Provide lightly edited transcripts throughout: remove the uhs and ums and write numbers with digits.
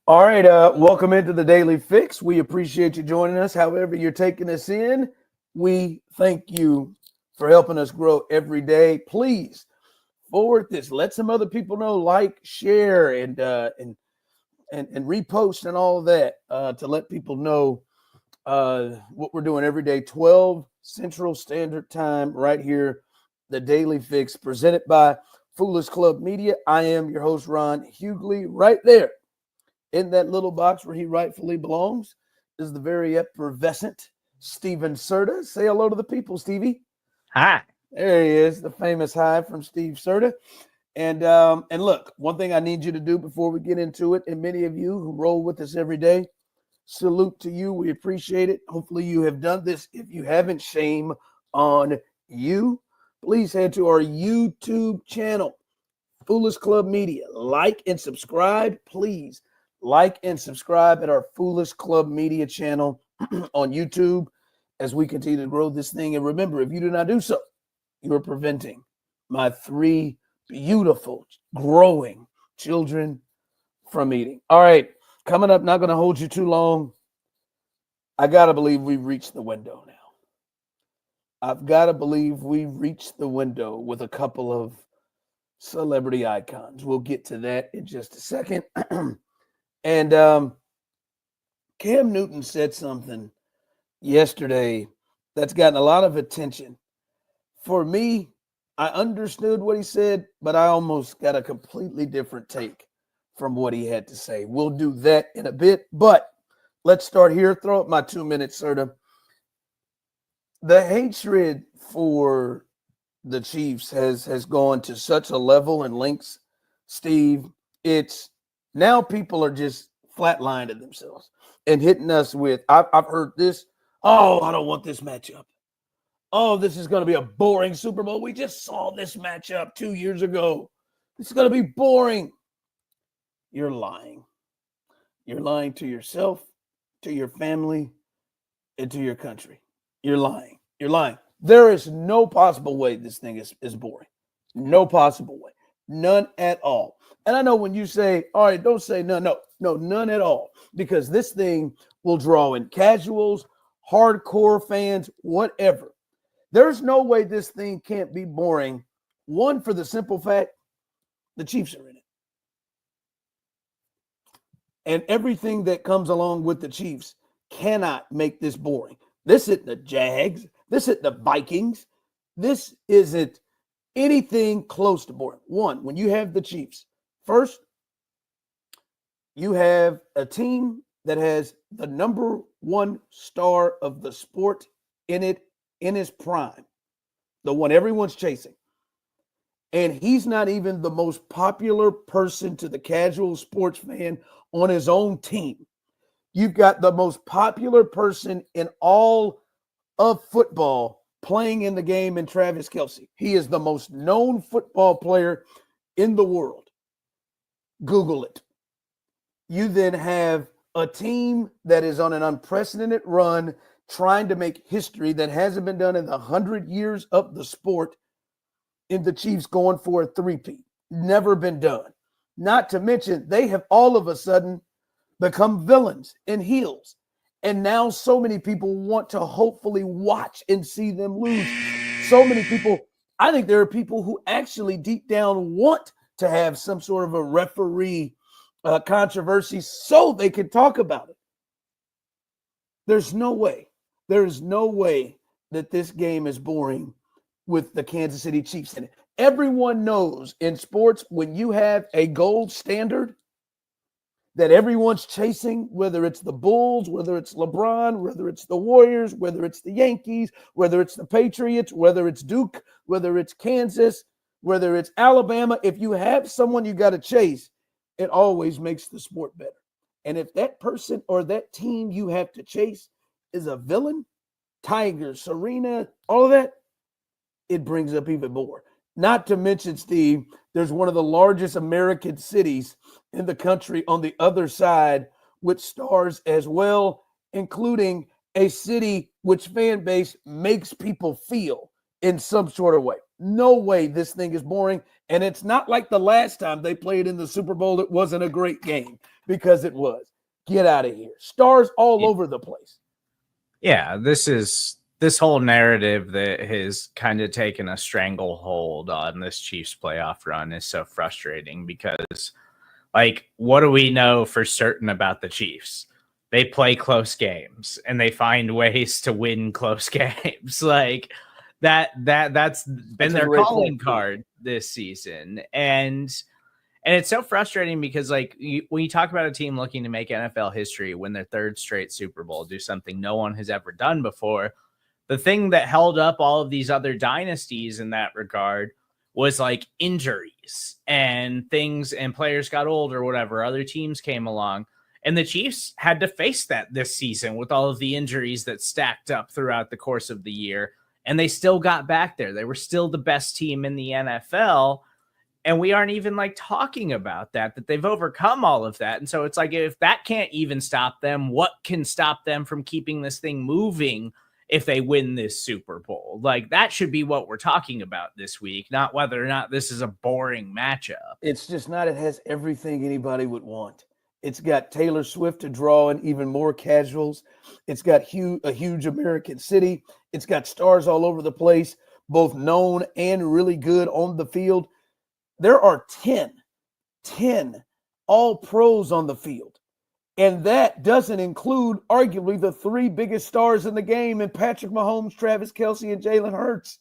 All right, welcome into the Daily Fix. We appreciate you joining us. However, you're taking us in, we thank you for helping us grow every day. Please forward this. Let some other people know. Like, share, and repost and all of that to let people know what we're doing every day. 12 Central Standard Time, right here. The Daily Fix, presented by Foolish Club Media. I am your host, Ron Hughley. Right there, in that little box where he rightfully belongs, is the very effervescent Steven Serta. Say hello to the people, Stevie. Hi. There he is, the famous hi from Steve Serta. And look, one thing I need you to do before we get into it, and many of you who roll with us every day, salute to you. We appreciate it. Hopefully you have done this. If you haven't, shame on you. Please head to our YouTube channel, Foolish Club Media. Like and subscribe, please. Like and subscribe at our Foolish Club Media channel on YouTube as we continue to grow this thing. And remember, if you do not do so, you are preventing my three beautiful, growing children from eating. All right, coming up, not going to hold you too long. I got to believe we've reached the window now. I've got to believe we've reached the window with a couple of celebrity icons. We'll get to that in just a second. And Cam Newton said something yesterday that's gotten a lot of attention. For me, I understood what he said, but I almost got a completely different take from what he had to say. We'll do that in a bit, but let's start here. Throw up my 2 minutes, Serta. The hatred for the Chiefs has gone to such a level and lengths, Steve. It's now people are just flatlining themselves and hitting us with, I've heard this, oh, I don't want this matchup. Oh, this is going to be a boring Super Bowl. We just saw this matchup 2 years ago. This is going to be boring. You're lying. You're lying to yourself, to your family, and to your country. You're lying. You're lying. There is no possible way this thing is boring. No possible way. None at all. And I know when you say, all right, don't say none. No, none at all. Because this thing will draw in casuals, hardcore fans, whatever. There's no way this thing can't be boring. One, for the simple fact, the Chiefs are in it. And everything that comes along with the Chiefs cannot make this boring. This isn't the Jags. This isn't the Vikings. This isn't anything close to boring. One, when you have the Chiefs, first, you have a team that has the number one star of the sport in it in his prime, the one everyone's chasing. And he's not even the most popular person to the casual sports fan on his own team. You've got the most popular person in all of football playing in the game in Travis Kelce. He is the most known football player in the world. Google it. You then have a team that is on an unprecedented run, trying to make history that hasn't been done in the 100 years of the sport, in the Chiefs going for a three-peat. Never been done. Not to mention, they have all of a sudden become villains and heels. And now so many people want to hopefully watch and see them lose. So many people, I think there are people who actually deep down want to have some sort of a referee controversy so they can talk about it. There's no way that this game is boring with the Kansas City Chiefs in it. Everyone knows in sports, when you have a gold standard that everyone's chasing, whether it's the Bulls, whether it's LeBron, whether it's the Warriors, whether it's the Yankees, whether it's the Patriots, whether it's Duke, whether it's Kansas, whether it's Alabama, if you have someone you got to chase, it always makes the sport better. And if that person or that team you have to chase is a villain, Tiger, Serena, all of that, it brings up even more. Not to mention, Steve, there's one of the largest American cities in the country on the other side with stars as well, including a city which fan base makes people feel in some sort of way. No way this thing is boring. And it's not like the last time they played in the Super Bowl. It wasn't a great game. because it was. Get out of here. Stars all over the place. Yeah, this whole narrative that has kind of taken a stranglehold on this Chiefs playoff run is so frustrating because, like, what do we know for certain about the Chiefs? They play close games and they find ways to win close games. Like that's been their calling card this season. And it's so frustrating because, like, when you talk about a team looking to make NFL history, win their third straight Super Bowl, do something no one has ever done before, the thing that held up all of these other dynasties in that regard was like injuries and things, and players got old or whatever. Other teams came along, and the Chiefs had to face that this season with all of the injuries that stacked up throughout the course of the year. And they still got back there. They were still the best team in the NFL. And we aren't even like talking about that they've overcome all of that. And so it's like, if that can't even stop them, what can stop them from keeping this thing moving if they win this Super Bowl? Like, that should be what we're talking about this week, not whether or not this is a boring matchup. It's just not. It has everything anybody would want. It's got Taylor Swift to draw in even more casuals. It's got a huge American city. It's got stars all over the place, both known and really good on the field. There are 10 all pros on the field. And that doesn't include arguably the three biggest stars in the game in Patrick Mahomes, Travis Kelce, and Jalen Hurts.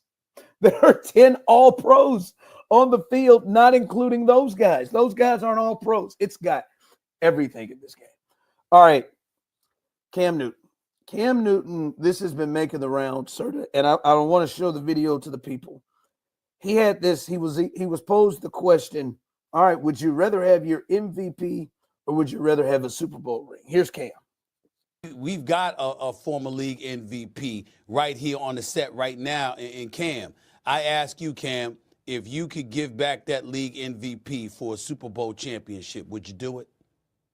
There are 10 all pros on the field, not including those guys. Those guys aren't all pros. It's got everything in this game. All right, Cam Newton. Cam Newton, this has been making the rounds, sir, and I want to show the video to the people. He had this, he was posed the question, all right, would you rather have your MVP or would you rather have a Super Bowl ring? Here's Cam. We've got a former league MVP right here on the set right now in Cam. I ask you, Cam, if you could give back that league MVP for a Super Bowl championship, would you do it?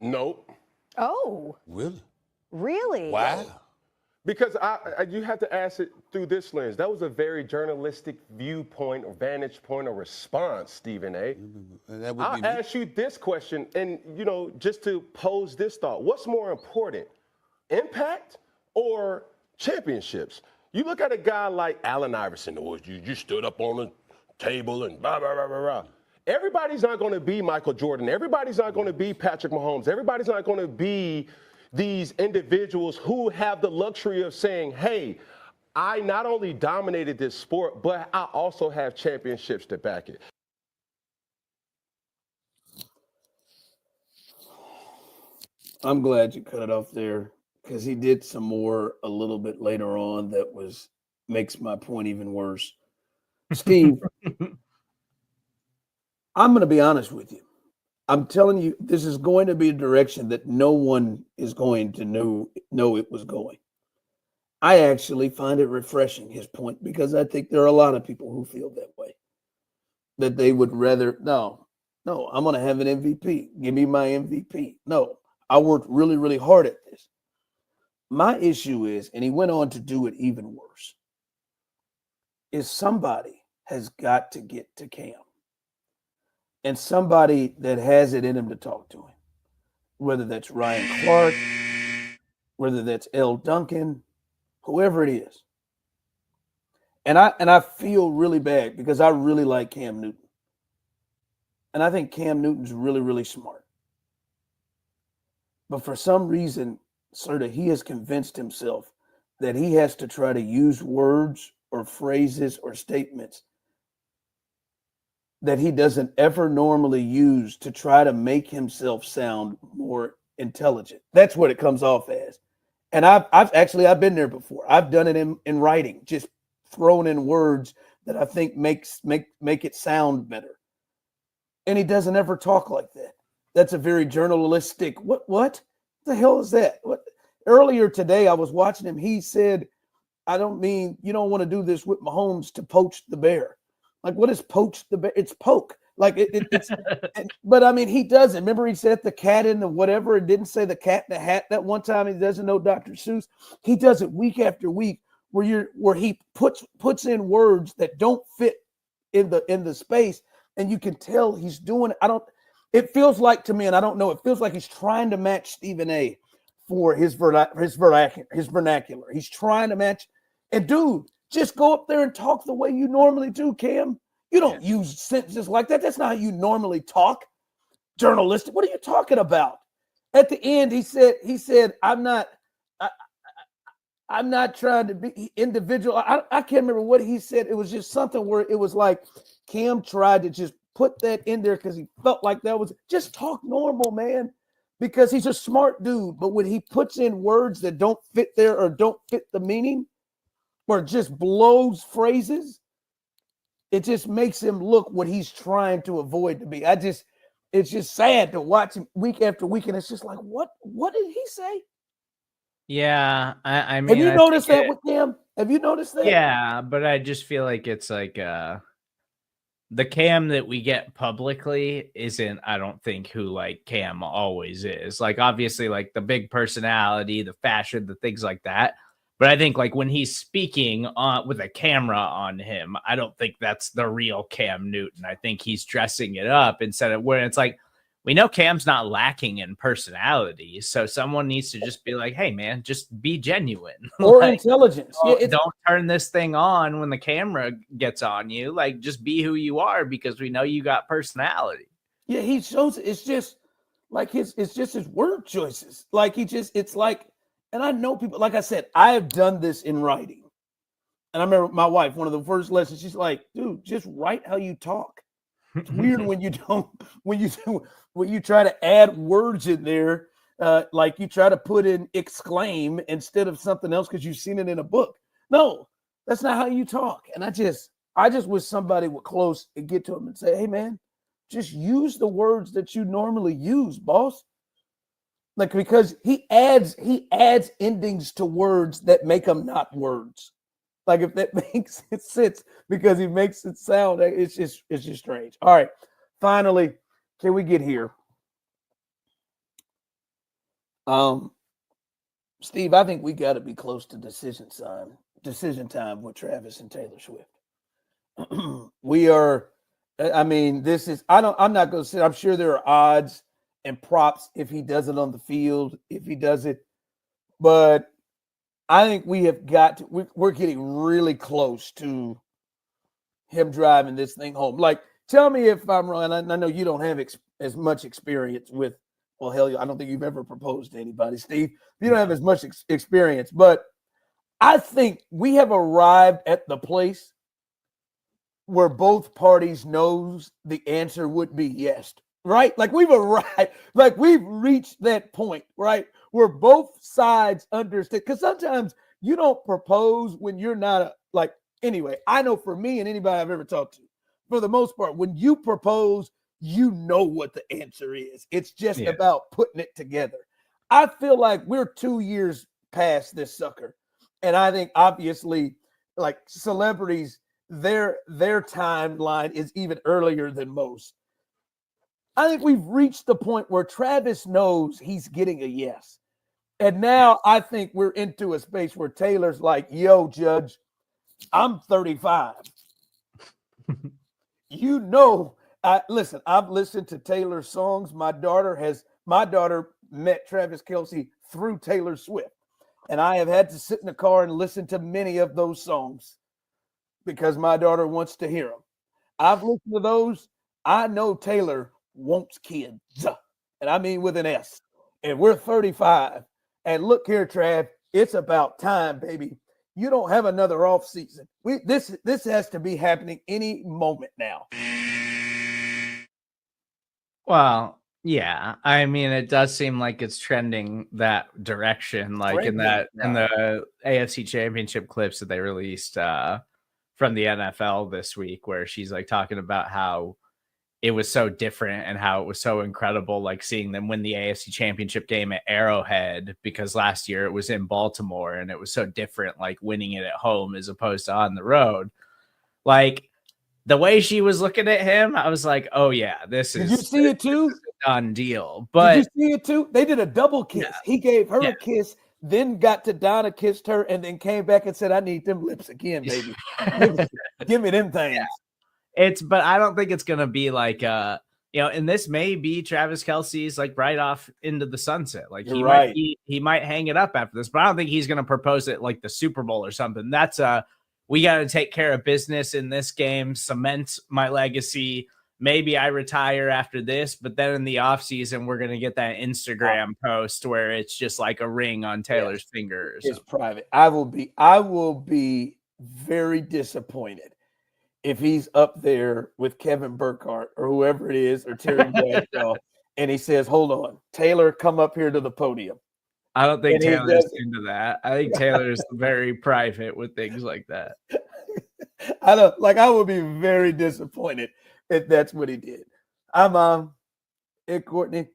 Nope. Oh. Really? Really? Wow. Because you have to ask it through this lens. That was a very journalistic viewpoint or vantage point or response, Stephen A. I'll ask you this question, and, just to pose this thought. What's more important, impact or championships? You look at a guy like Allen Iverson, or you stood up on the table and blah, blah, blah, blah, blah. Everybody's not going to be Michael Jordan. Everybody's not going to be Patrick Mahomes. Everybody's not going to be these individuals who have the luxury of saying, hey, I not only dominated this sport, but I also have championships to back it. I'm glad you cut it off there because he did some more a little bit later on that makes my point even worse. Steve, I'm going to be honest with you. I'm telling you, this is going to be a direction that no one is going to know it was going. I actually find it refreshing, his point, because I think there are a lot of people who feel that way. That they would rather, no, I'm going to have an MVP. Give me my MVP. No, I worked really, really hard at this. My issue is, and he went on to do it even worse, is somebody has got to get to Cam. And somebody that has it in him to talk to him, whether that's Ryan Clark, whether that's L. Duncan, whoever it is. And I feel really bad because I really like Cam Newton. And I think Cam Newton's really, really smart. But for some reason, he has convinced himself that he has to try to use words or phrases or statements that he doesn't ever normally use to try to make himself sound more intelligent. That's what it comes off as. And I've been there before. I've done it in writing, just thrown in words that I think make it sound better. And he doesn't ever talk like that. That's a very journalistic. What the hell is that? Earlier today, I was watching him. He said, I don't mean you don't want to do this with Mahomes to poach the bear. Like, what is poach the bear? It's poke. Like it's, but I mean, he doesn't. Remember, he said the cat in the whatever. It didn't say the cat in the hat that one time. He doesn't know Dr. Seuss. He does it week after week, where he puts in words that don't fit in the space, and you can tell he's doing it. it feels like to me, and I don't know, it feels like he's trying to match Stephen A for his vernacular. He's trying to match. And dude, just go up there and talk the way you normally do, Cam. You don't use sentences like that. That's not how you normally talk. Journalistic. What are you talking about? At the end, he said, I'm not trying to be individual. I can't remember what he said. It was just something where it was like Cam tried to just put that in there because he felt like that was just talk normal, man, because he's a smart dude. But when he puts in words that don't fit there or don't fit the meaning or just blows phrases, it just makes him look what he's trying to avoid to be. It's just sad to watch him week after week. And it's just like, what did he say? Yeah, I mean, have you noticed that with Cam? Have you noticed that? Yeah, but I just feel like it's like the Cam that we get publicly isn't, I don't think, who like Cam always is. Like, obviously, like the big personality, the fashion, the things like that. But I think like when he's speaking with a camera on him, I don't think that's the real Cam Newton. I think he's dressing it up instead of where it's like, we know Cam's not lacking in personality. So someone needs to just be like, hey, man, just be genuine. Or like, intelligence. Don't turn this thing on when the camera gets on you. Like, just be who you are because we know you got personality. Yeah, he shows it's just like his word choices. Like it's like, and I know people, like I said, I have done this in writing. And I remember my wife, one of the first lessons, she's like, dude, just write how you talk. It's weird when you don't, when you try to add words in there, like you try to put in exclaim instead of something else because you've seen it in a book. No, that's not how you talk. And I just wish somebody would close and get to him and say, hey man, just use the words that you normally use, boss. Like, because he adds endings to words that make them not words. Like, if that makes it sense, because he makes it sound, it's just strange. All right, finally, can we get here? Steve, I think we got to be close to decision time with Travis and Taylor Swift. We are. I mean, this is. I'm not going to say. I'm sure there are odds and props if he does it on the field, if he does it, but I think we have got to, we're getting really close to him driving this thing home. Like, tell me if I'm wrong. And I know you don't have as much experience with, well, hell, I don't think you've ever proposed to anybody, Steve. You don't have as much experience, but I think we have arrived at the place where both parties knows the answer would be yes, right? Like we've arrived, like we've reached that point, right? Where both sides understand. Because sometimes you don't propose when you're not anyway, I know for me and anybody I've ever talked to, for the most part, when you propose, you know what the answer is. It's just about putting it together. I feel like we're 2 years past this sucker. And I think obviously like celebrities, their timeline is even earlier than most. I think we've reached the point where Travis knows he's getting a yes. And now I think we're into a space where Taylor's like, yo, Judge, I'm 35. Listen, I've listened to Taylor's songs. My daughter met Travis Kelce through Taylor Swift. And I have had to sit in the car and listen to many of those songs because my daughter wants to hear them. I've listened to those. I know Taylor wants kids. And I mean with an S. And we're 35. And look here, Trav, it's about time, baby. You don't have another off season. This has to be happening any moment now. Well, yeah. I mean, it does seem like it's trending that direction, like in the AFC Championship clips that they released from the NFL this week, where she's like talking about how it was so different and how it was so incredible, like seeing them win the AFC Championship game at Arrowhead, because last year it was in Baltimore and it was so different, like winning it at home as opposed to on the road. Like the way she was looking at him, I was like, oh yeah, this is. Did you see it too? A done deal. But did you see it too? They did a double kiss. Yeah. He gave her a kiss, then got to Donna, kissed her, and then came back and said, I need them lips again, baby. Give me them things. Yeah. But I don't think it's gonna be like and this may be Travis Kelce's like right off into the sunset. Like You're right. he might hang it up after this, but I don't think he's going to propose it like the Super Bowl or something. That's we got to take care of business in this game, cement my legacy. Maybe I retire after this, but then in the offseason, we're going to get that Instagram post where it's just like a ring on Taylor's finger. It's private. I will be very disappointed if he's up there with Kevin Burkhardt or whoever it is, or Terry Bradshaw, and he says, hold on, Taylor, come up here to the podium. I don't think Taylor's into that. I think Taylor's very private with things like that. I would be very disappointed if that's what he did. I'm Courtney.